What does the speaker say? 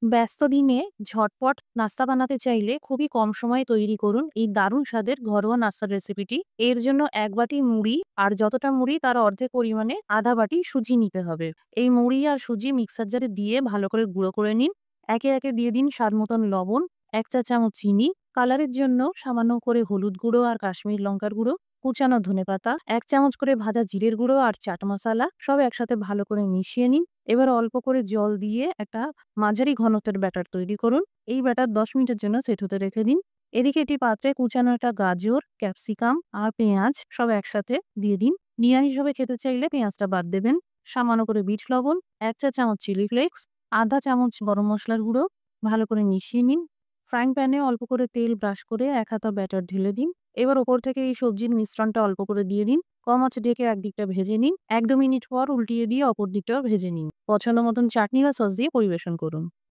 ব্যস্ত দিনে ঝটপট নাস্তা বানাতে চাইলে খুবই কম সময়ে তৈরি করুন এই দারুণ স্বাদের ঘরোয়া নাস্তার রেসিপিটি। এর জন্য ১ বাটি মুড়ি আর যতটা মুড়ি তার অর্ধেক পরিমাণে আধা বাটি সুজি নিতে হবে। এই মুড়ি আর সুজি মিক্সার জারে দিয়ে ভালো করে গুঁড়ো করে নিন। একে একে দিয়ে দিন স্বাদ মতন লবণ, ১ চা চামচ চিনি, কালারের জন্য সামান্য করে হলুদ গুঁড়ো আর কাশ্মীর লঙ্কার গুঁড়ো, কুচানো ধনেপাতা, ১ চামচ করে ভাজা জিরের গুঁড়ো আর চাট মশলা সব একসাথে ভালো করে মিশিয়ে নিন। এবার অল্প করে জল দিয়ে একটা মাঝারি ঘনত্বের ব্যাটার তৈরি করুন। এই ব্যাটার ১০ মিনিটের জন্য সেট হতে রেখে দিন। এদিকে একটি পাত্রে কুচানো একটা গাজর, ক্যাপসিকাম আর পেঁয়াজ সব একসাথে দিয়ে দিন। নিরামিষভাবে খেতে চাইলে পেঁয়াজটা বাদ দেবেন। সামান্য করে বিট লবণ, ১ চা চামচ চিলি ফ্লেক্স, আধা চামচ গরম মসলার গুঁড়ো ভালো করে মিশিয়ে নিন। ফ্রাইং প্যানে অল্প করে তেল ব্রাশ করে ১ হাতা ব্যাটার ঢেলে দিন। এবার ওপর থেকে এই সবজির মিশ্রণটা অল্প করে দিয়ে দিন। কম আঁচে ঢেকে একদিকটা ভেজে নিন। ১-২ মিনিট পর উল্টিয়ে দিয়ে অপর দিকটাও ভেজে নিন। পছন্দ মতন চাটনি বা সস দিয়ে পরিবেশন করুন।